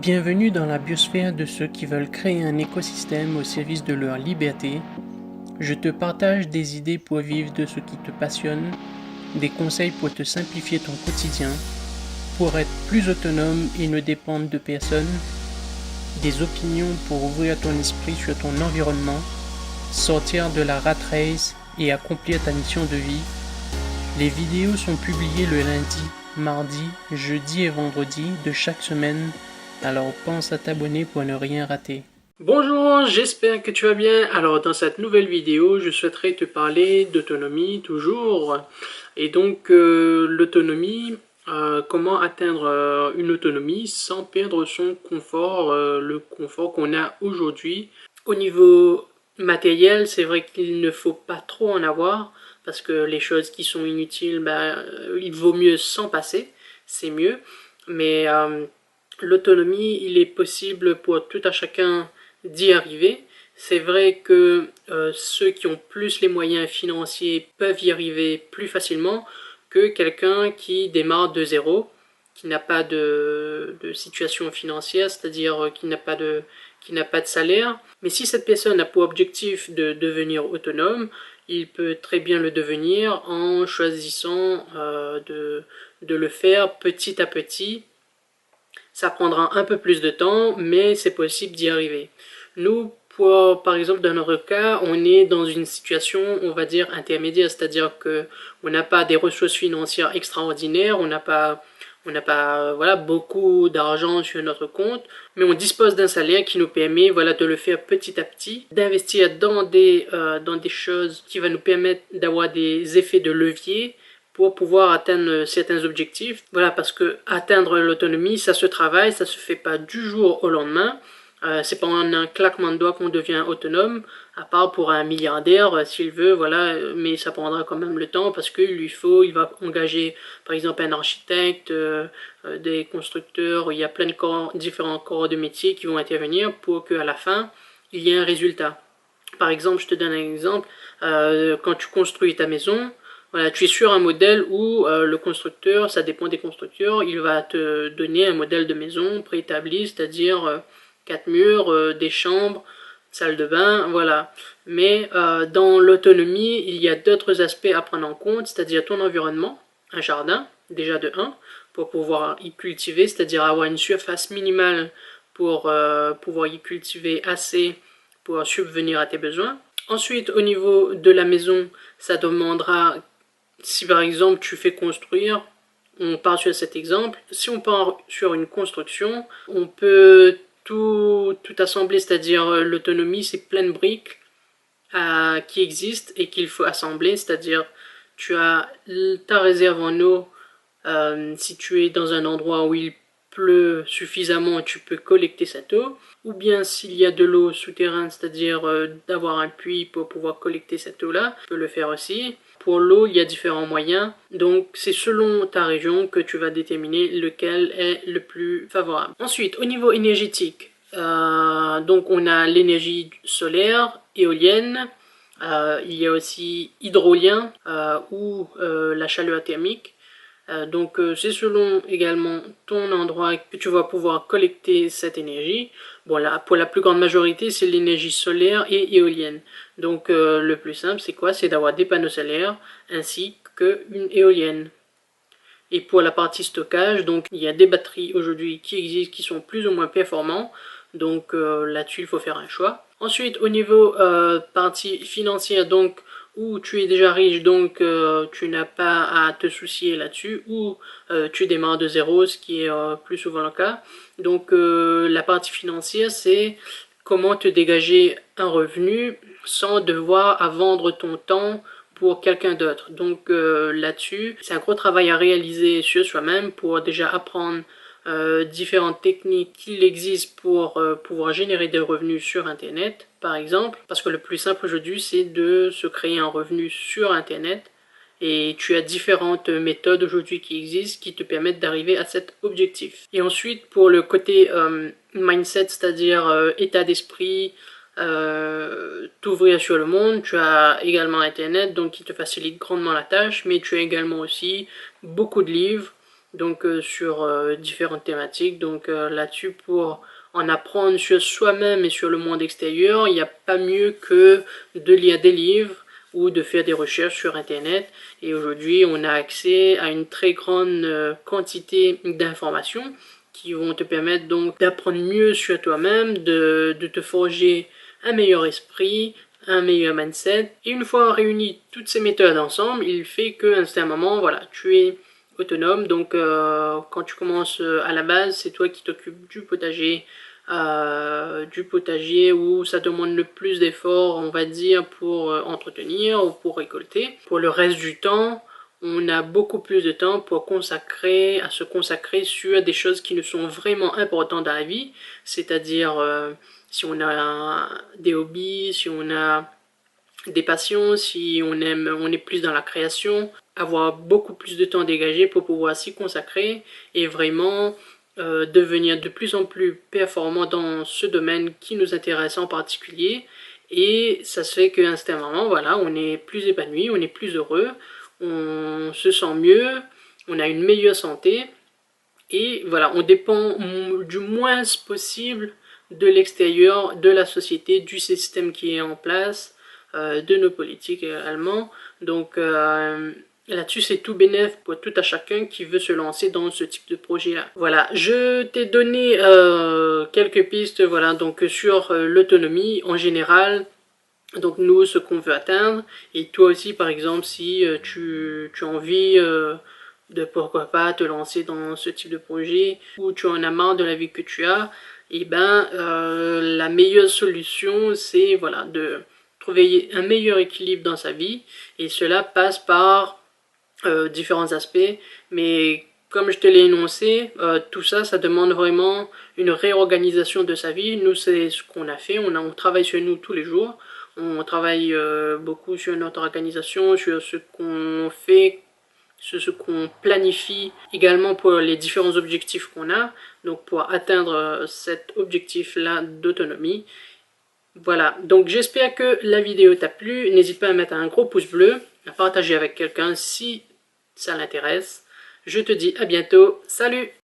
Bienvenue dans la biosphère de ceux qui veulent créer un écosystème au service de leur liberté. Je te partage des idées pour vivre de ce qui te passionne, des conseils pour te simplifier ton quotidien, pour être plus autonome et ne dépendre de personne, des opinions pour ouvrir ton esprit sur ton environnement, sortir de la rat race et accomplir ta mission de vie. Les vidéos sont publiées le lundi, mardi, jeudi et vendredi de chaque semaine. Alors pense à t'abonner pour ne rien rater. Bonjour, j'espère que tu vas bien. Alors dans cette nouvelle vidéo, je souhaiterais te parler d'autonomie toujours. Et donc l'autonomie, comment atteindre une autonomie sans perdre son confort, le confort qu'on a aujourd'hui. Au niveau matériel, c'est vrai qu'il ne faut pas trop en avoir parce que les choses qui sont inutiles, il vaut mieux s'en passer, c'est mieux. Mais l'autonomie, il est possible pour tout à chacun d'y arriver. C'est vrai que ceux qui ont plus les moyens financiers peuvent y arriver plus facilement que quelqu'un qui démarre de zéro, qui n'a pas de situation financière, c'est-à-dire qui n'a pas de salaire. Mais si cette personne a pour objectif de devenir autonome, il peut très bien le devenir en choisissant de le faire petit à petit. Ça prendra un peu plus de temps, mais c'est possible d'y arriver. Nous, par exemple, dans notre cas, on est dans une situation, on va dire, intermédiaire, c'est-à-dire que on n'a pas des ressources financières extraordinaires, on n'a pas voilà, beaucoup d'argent sur notre compte, mais on dispose d'un salaire qui nous permet voilà, de le faire petit à petit, d'investir dans des choses qui vont nous permettre d'avoir des effets de levier pour pouvoir atteindre certains objectifs. Voilà, parce que atteindre l'autonomie, ça se travaille, ça se fait pas du jour au lendemain. C'est pas en un claquement de doigts qu'on devient autonome, à part pour un milliardaire s'il veut, voilà, mais ça prendra quand même le temps parce qu'il va engager par exemple un architecte, des constructeurs, il y a plein de différents corps de métier qui vont intervenir pour qu'à la fin il y ait un résultat. Par exemple, je te donne un exemple, quand tu construis ta maison, voilà, tu es sur un modèle où le constructeur, ça dépend des constructeurs, il va te donner un modèle de maison préétabli, c'est-à-dire 4 murs, des chambres, salle de bain, voilà. Mais dans l'autonomie, il y a d'autres aspects à prendre en compte, c'est-à-dire ton environnement, un jardin, déjà de 1, pour pouvoir y cultiver, c'est-à-dire avoir une surface minimale pour pouvoir y cultiver assez pour subvenir à tes besoins. Ensuite, au niveau de la maison, ça demandera, si par exemple tu fais construire, on part sur cet exemple, si on part sur une construction, on peut tout assembler, c'est-à-dire l'autonomie, c'est plein de briques qui existent et qu'il faut assembler, c'est-à-dire tu as ta réserve en eau, si tu es dans un endroit où il pleut suffisamment, tu peux collecter cette eau, ou bien s'il y a de l'eau souterraine, c'est-à-dire d'avoir un puits pour pouvoir collecter cette eau-là, tu peux le faire aussi. Pour l'eau, il y a différents moyens, donc c'est selon ta région que tu vas déterminer lequel est le plus favorable. Ensuite, au niveau énergétique, donc on a l'énergie solaire, éolienne, il y a aussi hydrolien ou la chaleur thermique. Donc c'est selon également ton endroit que tu vas pouvoir collecter cette énergie. Bon là, pour la plus grande majorité, c'est l'énergie solaire et éolienne. Donc le plus simple, c'est quoi? C'est d'avoir des panneaux solaires ainsi qu'une éolienne. Et pour la partie stockage, donc il y a des batteries aujourd'hui qui existent, qui sont plus ou moins performants. Donc là-dessus, il faut faire un choix. Ensuite, au niveau partie financière, donc où tu es déjà riche, donc tu n'as pas à te soucier là-dessus, ou tu démarres de zéro, ce qui est plus souvent le cas. Donc la partie financière, c'est comment te dégager un revenu sans devoir à vendre ton temps pour quelqu'un d'autre. Donc là-dessus, c'est un gros travail à réaliser sur soi-même pour déjà apprendre différentes techniques qu'il existe pour pouvoir générer des revenus sur Internet, par exemple. Parce que le plus simple aujourd'hui, c'est de se créer un revenu sur Internet. Et tu as différentes méthodes aujourd'hui qui existent qui te permettent d'arriver à cet objectif. Et ensuite, pour le côté mindset, c'est-à-dire état d'esprit, t'ouvrir sur le monde, tu as également Internet, donc qui te facilite grandement la tâche, mais tu as également aussi beaucoup de livres, donc sur différentes thématiques. Donc là-dessus, pour en apprendre sur soi-même et sur le monde extérieur, il n'y a pas mieux que de lire des livres ou de faire des recherches sur Internet. Et aujourd'hui, on a accès à une très grande quantité d'informations qui vont te permettre donc d'apprendre mieux sur toi-même, de te forger un meilleur esprit, un meilleur mindset. Et une fois réuni toutes ces méthodes ensemble, il fait qu'à un certain moment, voilà, tu es autonome. Donc quand tu commences à la base, c'est toi qui t'occupes du potager où ça demande le plus d'efforts, on va dire, pour entretenir ou pour récolter. Pour le reste du temps, on a beaucoup plus de temps pour se consacrer sur des choses qui nous sont vraiment importantes dans la vie, c'est-à-dire si on a des hobbies, si on a des passions, si on est plus dans la création, avoir beaucoup plus de temps dégagé pour pouvoir s'y consacrer et vraiment devenir de plus en plus performant dans ce domaine qui nous intéresse en particulier. Et ça se fait qu'à un certain moment, voilà, on est plus épanoui, on est plus heureux, on se sent mieux, on a une meilleure santé et voilà, on dépend du moins possible de l'extérieur, de la société, du système qui est en place, de nos politiques également. Donc là-dessus, c'est tout bénef pour tout à chacun qui veut se lancer dans ce type de projet-là. Voilà, je t'ai donné quelques pistes, voilà, donc sur l'autonomie en général. Donc nous, ce qu'on veut atteindre, et toi aussi par exemple, si tu as envie de pourquoi pas te lancer dans ce type de projet, ou tu en as marre de la vie que tu as, et ben la meilleure solution c'est voilà, de trouver un meilleur équilibre dans sa vie, et cela passe par différents aspects, mais comme je te l'ai énoncé, tout ça, ça demande vraiment une réorganisation de sa vie. Nous, c'est ce qu'on a fait, on travaille sur nous tous les jours, on travaille beaucoup sur notre organisation, sur ce qu'on fait, sur ce qu'on planifie, également pour les différents objectifs qu'on a, donc pour atteindre cet objectif-là d'autonomie. Voilà, donc j'espère que la vidéo t'a plu, n'hésite pas à mettre un gros pouce bleu, à partager avec quelqu'un si ça l'intéresse. Je te dis à bientôt, salut!